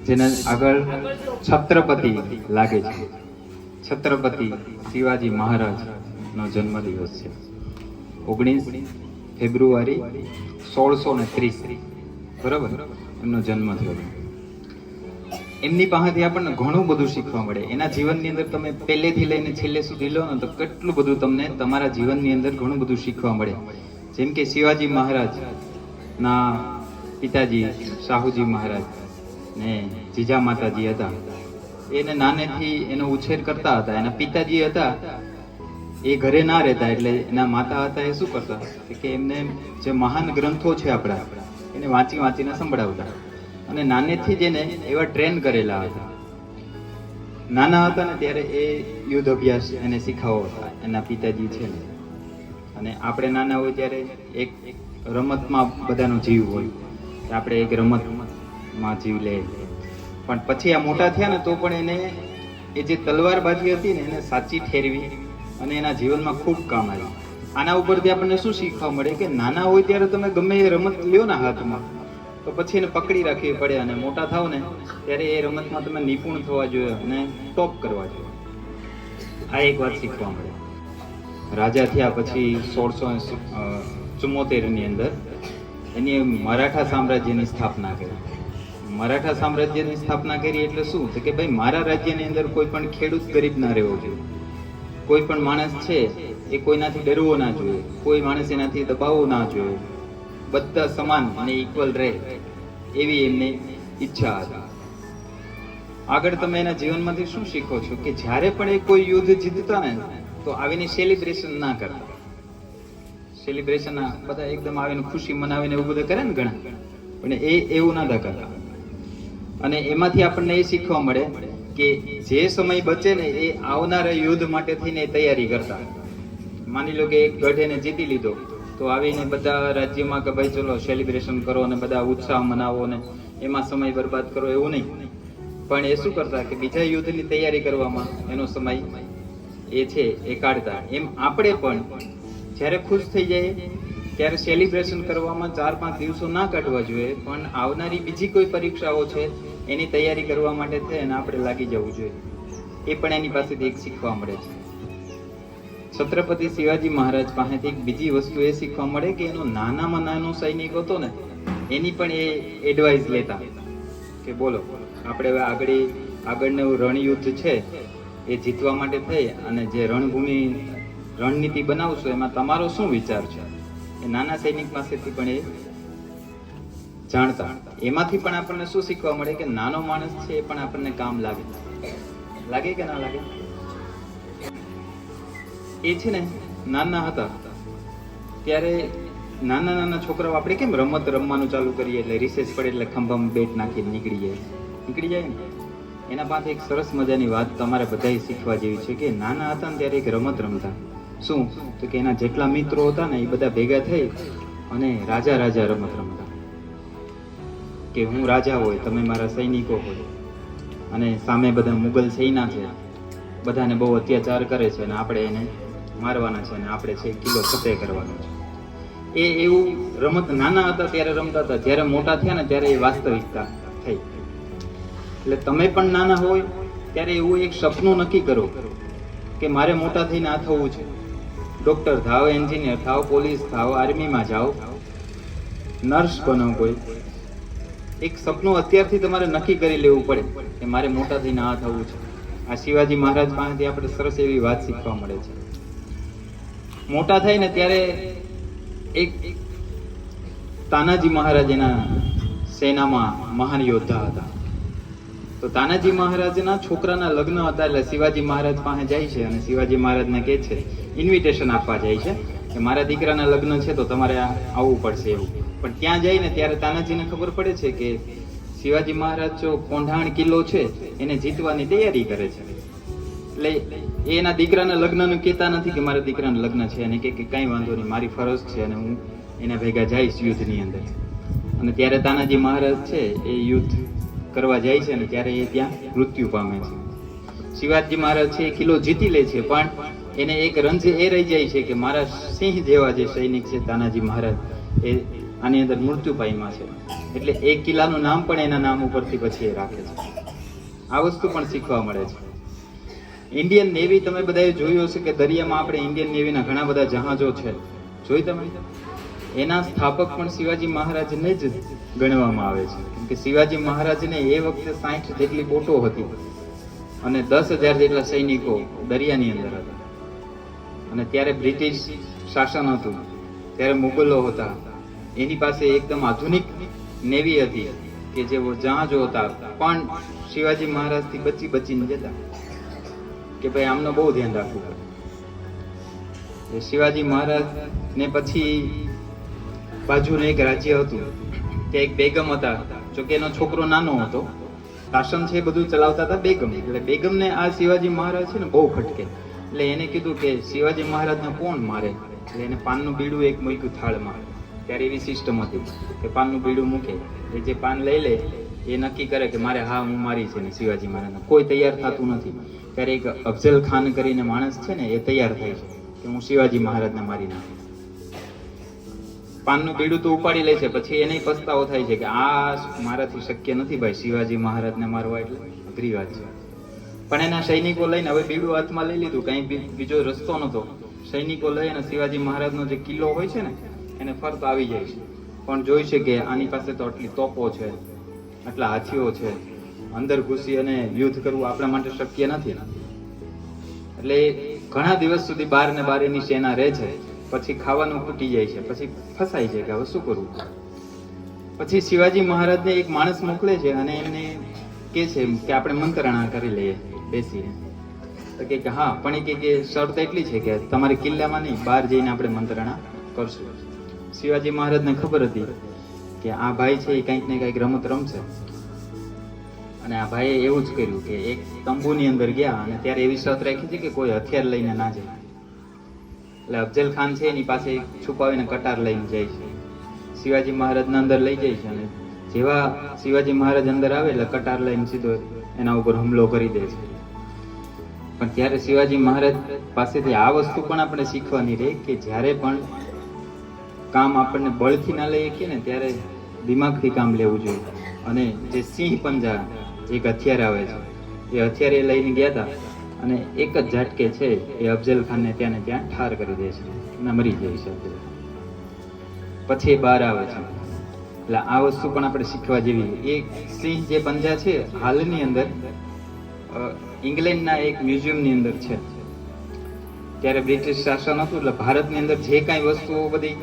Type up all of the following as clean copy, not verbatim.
જેના આગળ છત્રપતિ લાગે છે. છત્રપતિ શિવાજી મહારાજનો જન્મદિવસ છે. 19 ફેબ્રુઆરી 1630, બરાબર, એમનો જન્મ થયો. એમની પાસેથી આપણને ઘણું બધું શીખવા મળે. એના જીવનની અંદર તમે પહેલેથી લઈને છેલ્લે સુધી લો ને તો કેટલું બધું તમને તમારા જીવનની અંદર ઘણું બધું શીખવા મળે. જેમ કે શિવાજી મહારાજના પિતાજી શાહુજી મહારાજ ને જીજા માતાજી હતા. એને નાનેથી એનો ઉછેર કરતા હતા. એના પિતાજી હતા એ ઘરે ના રહેતા, એટલે એના માતા હતા એ શું કરતા કે એમને જે મહાન ગ્રંથો છે આપણા એને વાંચીને સંભળાવતા. અને નાનેથી જ એને એવા ટ્રેન કરેલા હતા. નાના હતા ને ત્યારે એ યુદ્ધ અભ્યાસ એને શીખાવતા એના પિતાજી છે ને. અને આપણે નાના હોય ત્યારે એક રમતમાં બધાનો જીવ હોય, આપણે એક રમતમાં જીવ લે. પણ પછી આ મોટા થયા ને તો પણ એને એ જે તલવારબાજી હતી ને એને સાચી ઠેરવી અને એના જીવનમાં ખૂબ કામ આવી. આના ઉપરથી આપણને શું શીખવા મળે કે નાના હોય ત્યારે તમે ગમે એ રમત લ્યો ને હાથમાં તો પછી એને પકડી રાખવી પડે, અને મોટા થાવ ને ત્યારે એ રમતમાં તમે નિપુણ થવા જોઈએ અને ટોપ કરવા જોઈએ. આ એક વાત શીખવા મળે. રાજા થયા પછી 1674ની અંદર એની મરાઠા સામ્રાજ્યની સ્થાપના કરી. મરાઠા સામ્રાજ્યની સ્થાપના કરી એટલે શું કે ભાઈ મારા રાજ્યની અંદર કોઈ પણ ખેડૂત ગરીબ ના રહેવો જોઈએ. કોઈ પણ માણસ છે એ કોઈનાથી ડરવો ના જોઈએ, કોઈ માણસ એનાથી દબાવવો ના જોઈએ, બધા સમાન અને ઇક્વલ રહે એવી એમની ઈચ્છા હતી. આગળ તમે એના જીવનમાંથી શું શીખો છો કે જ્યારે પણ એ કોઈ યુદ્ધ જીતતા ને તો આવીને સેલિબ્રેશન ના કરતા. સેલિબ્રેશન બધા એકદમ આવીને ખુશી મનાવીને એવું બધું કરે ને ઘણા, પણ એ એવું ના કરતા. અને એમાંથી આપણને એ શીખવા મળે કે જે સમય બચે ને એ આવનારા યુદ્ધ માટે થઈને તૈયારી કરતા. માની લો કે એક ગઢ એને જીતી લીધો તો આવીને બધા રાજ્યમાં કે ભાઈ ચલો સેલિબ્રેશન કરો અને બધા ઉત્સાહ મનાવો ને એમાં સમય બરબાદ કરો એવું નહીં. પણ એ શું કરતા કે બીજા યુદ્ધની તૈયારી કરવામાં એનો સમય એ છે એ કાઢતા. એમ આપણે પણ જ્યારે ખુશ થઈ જાય ત્યારે સેલિબ્રેશન કરવામાં 4-5 દિવસો ના કાઢવા જોઈએ, પણ આવનારી બીજી કોઈ પરીક્ષાઓ છે એની તૈયારી કરવા માટે થઈને આપણે લાગી જવું જોઈએ. એ પણ એની પાસેથી એક શીખવા મળે છે. છત્રપતિ શિવાજી મહારાજ પાસેથી એક બીજી વસ્તુ એ શીખવા મળે કે એનો નાનામાં નાનો સૈનિક હતો ને એની પણ એ એડવાઇસ લેતા કે બોલો આપણે હવે આગળનું રણયુદ્ધ છે એ જીતવા માટે થઈ અને જે રણનીતિ બનાવશો એમાં તમારો શું વિચાર છે, એ નાના સૈનિક પાસેથી પણ એ જાણતા. એમાંથી પણ આપણને શું શીખવા મળે કે નાનો માણસ છે એ પણ આપણને કામ લાગે કે ના લાગે. એ છે ને નાના હતા ત્યારે નાના છોકરાઓ આપણે કેમ રમત રમવાનું ચાલુ કરીએ એટલે રિસેસ પડે એટલે ખંભામાં બેટ નાખીને નીકળી જાય ને. એના પાસે એક સરસ મજાની વાત તમારે બધાએ શીખવા જેવી છે કે નાના હતા ને ત્યારે એક રમત રમતા. શું તો કે એના જેટલા મિત્રો હતા ને એ બધા ભેગા થઈ અને રાજા રમત રમતા. કે હું રાજા હોય, તમે મારા સૈનિકો હોય, અને સામે બધા મુગલ સૈના છે, બધાને બહુ અત્યાચાર કરે છે અને આપણે એને મારવાના છે અને આપણે છે કિલ્લો ફતેહ કરવાનો છે. એ એવું રમત નાના હતા ત્યારે રમતા હતા. જ્યારે મોટા થયા ને ત્યારે એ વાસ્તવિકતા થઈ. એટલે તમે પણ નાના હોય ત્યારે એવું એક સપનું નક્કી કરો કે મારે મોટા થઈને આ થવું છે. ડોક્ટર થાવ, એન્જિનિયર થાવ, પોલીસ થાવ, આર્મીમાં જાઓ, નર્સ બનો. કોઈ એક સપનું અત્યારથી તમારે નક્કી કરી લેવું પડે કે મારે મોટા થઈને આ થવું છે. આ શિવાજી મહારાજ પાસેથી આપણે સરસ એવી વાત શીખવા મળે છે. મોટા થાય ને ત્યારે એક તાનાજી મહારાજ એના સેનામાં મહાન યોદ્ધા હતા. તો તાનાજી મહારાજના છોકરાના લગ્ન હતા એટલે શિવાજી મહારાજ પાસે જાય છે અને શિવાજી મહારાજને કહે છે, ઇન્વિટેશન આપવા જાય છે કે મારા દીકરાના લગ્ન છે તો તમારે આવવું પડશે એવું. પણ ત્યાં જઈને ત્યારે તાનાજીને ખબર પડે છે કે શિવાજી મહારાજ જો કોંઢાણ કિલ્લો છે એને જીતવાની તૈયારી કરે છે. એટલે એ એના દીકરાના લગ્નનું કહેતા નથી કે મારા દીકરાના લગ્ન છે, અને કે કાંઈ વાંધો નહીં, મારી ફરજ છે અને હું એના ભેગા જઈશ યુદ્ધની અંદર. અને ત્યારે તાનાજી મહારાજ છે એ યુદ્ધ કરવા જાય છે અને ત્યારે એ ત્યાં મૃત્યુ પામે છે. શિવાજી મહારાજ છે એ કિલ્લો જીતી લે છે, પણ એને એક રંજ એ રહી જાય છે કે મારા સિંહ જેવા જે સૈનિક છે તાનાજી મહારાજ એ આની અંદર મૃત્યુ પામ્યા છે, એટલે એ કિલ્લાનું નામ પણ એના નામ ઉપરથી પછી એ રાખે છે. આ વસ્તુ પણ શીખવા મળે છે. ઇન્ડિયન નેવી તમે બધાએ જોયું હશે કે દરિયામાં આપણે ઇન્ડિયન નેવીના ઘણા બધા જહાજો છે, જોઈ તમે? એના સ્થાપક પણ શિવાજી મહારાજને જ ગણવામાં આવે છે, કેમ કે શિવાજી મહારાજને એ વખતે 60 જેટલી બોટો હતી અને 10,000 જેટલા સૈનિકો દરિયાની અંદર હતા. અને ત્યારે બ્રિટિશ શાસન હતું, ત્યારે મુગલો હતા, એની પાસે એકદમ આધુનિક નેવી હતી કે જે જહાજો હતા, પણ શિવાજી મહારાજથી બચીને જતા કે ભાઈ આમનો બહુ ધ્યાન રાખવું પડે. શિવાજી મહારાજ ને પછી બાજુનું એક રાજ્ય હતું, ત્યાં એક બેગમ હતા, જોકે એનો છોકરો નાનો હતો. શાસન છે એ બધું ચલાવતા હતા બેગમ. એટલે બેગમને આ શિવાજી મહારાજ છે ને બહુ ખટકે, એટલે એને કીધું કે શિવાજી મહારાજને કોણ મારે? એટલે એને પાનનું બીડું એક મૂક્યું થાળમાં. ત્યારે એવી સિસ્ટમ હતી કે પાનનું બીડું મૂકે, એ જે પાન લઈ લે એ નક્કી કરે કે મારે હા હું મારી છે ને શિવાજી મહારાજને. કોઈ તૈયાર થતું નથી. ત્યારે એક અફઝલ ખાન કરીને માણસ છે ને એ તૈયાર થાય છે કે હું શિવાજી મહારાજને મારી નાખું. પાનનું બીડું તો ઉપાડી લે છે, પછી એને પસ્તાવો થાય છે કે આ મારાથી શક્ય નથી ભાઈ, શિવાજી મહારાજને મારવા એટલે અઘરી વાત છે. પણ એના સૈનિકો લઈને હવે બીડું હાથમાં લઈ લીધું, કઈ બીજો રસ્તો નતો. સૈનિકો લઈ અને શિવાજી મહારાજનો જે કિલ્લો હોય છે ને એને ફરતો આવી જાય છે, પણ જોઈ છે કે આની પાસે તો આટલી તોપો છે, આટલા હાથીઓ છે, અંદર ઘૂસી અને યુદ્ધ કરવું આપણા માટે શક્ય નથી. એટલે ઘણા દિવસ સુધી બહાર ને બહાર એની સેના રહે છે. પછી ખાવાનું ખૂટી જાય છે, પછી ફસાઈ જાય કે હવે શું કરવું. પછી શિવાજી મહારાજને એક માણસ મોકલે છે અને એમને કહે છે કે આપણે મંત્રણા કરી લઈએ બેસીને. તો કે હા, પણ એ કે શરત એટલી છે કે તમારે કિલ્લામાં નહીં, બહાર જઈને આપણે મંત્રણા કરશું. શિવાજી મહારાજને ખબર હતી કે આ ભાઈ છે એ કંઈક ને કંઈક રમત રમશે, અને આ ભાઈએ એવું જ કર્યું કે એક તંબુની અંદર ગયા અને ત્યારે એવી શરત રાખી છે કે કોઈ હથિયાર લઈને ના જાય. એટલે અફઝલ ખાન છે એની પાસે છુપાવીને કટાર લઈને જાય છે, શિવાજી મહારાજને અંદર લઈ જાય છે, અને જેવા શિવાજી મહારાજ અંદર આવે એટલે કટાર લઈને સીધો એના ઉપર હુમલો કરી દે છે. પણ ત્યારે શિવાજી મહારાજ પાસેથી આ વસ્તુ પણ આપણે શીખવાની રહે કે જ્યારે પણ કામ આપણને બળથી ના લઈએ કે ને ત્યારે દિમાગથી કામ લેવું જોઈએ. અને જે સિંહ પંજા એક હથિયાર આવે છે એ હથિયાર એ લઈને ગયા હતા અને એક જ ઝાટકે છે એ અફઝલ ખાનને ત્યાં ને ત્યાં ઠાર કરી દે છે અને મરી જાય છે. પછી એ બહાર આવે છે. એટલે આ વસ્તુ પણ આપણે શીખવા જેવી. એ સિંહ જે પંજા છે હાલની અંદર ઇંગ્લેન્ડના એક મ્યુઝિયમની અંદર છે. ત્યારે બ્રિટિશ શાસન હતું એટલે ભારતની અંદર જે કાંઈ વસ્તુઓ બધી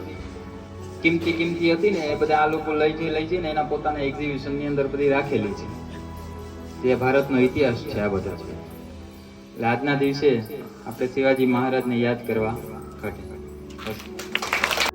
કિંમતી હતી ને એ બધા આ લોકો લઈ જઈને એના પોતાના એક્ઝિબિશનની અંદર બધી રાખેલી છે. જે ભારતનો ઇતિહાસ છે આ બધા છે. એટલે આજના દિવસે આપણે શિવાજી મહારાજને યાદ કરવા ઘટે.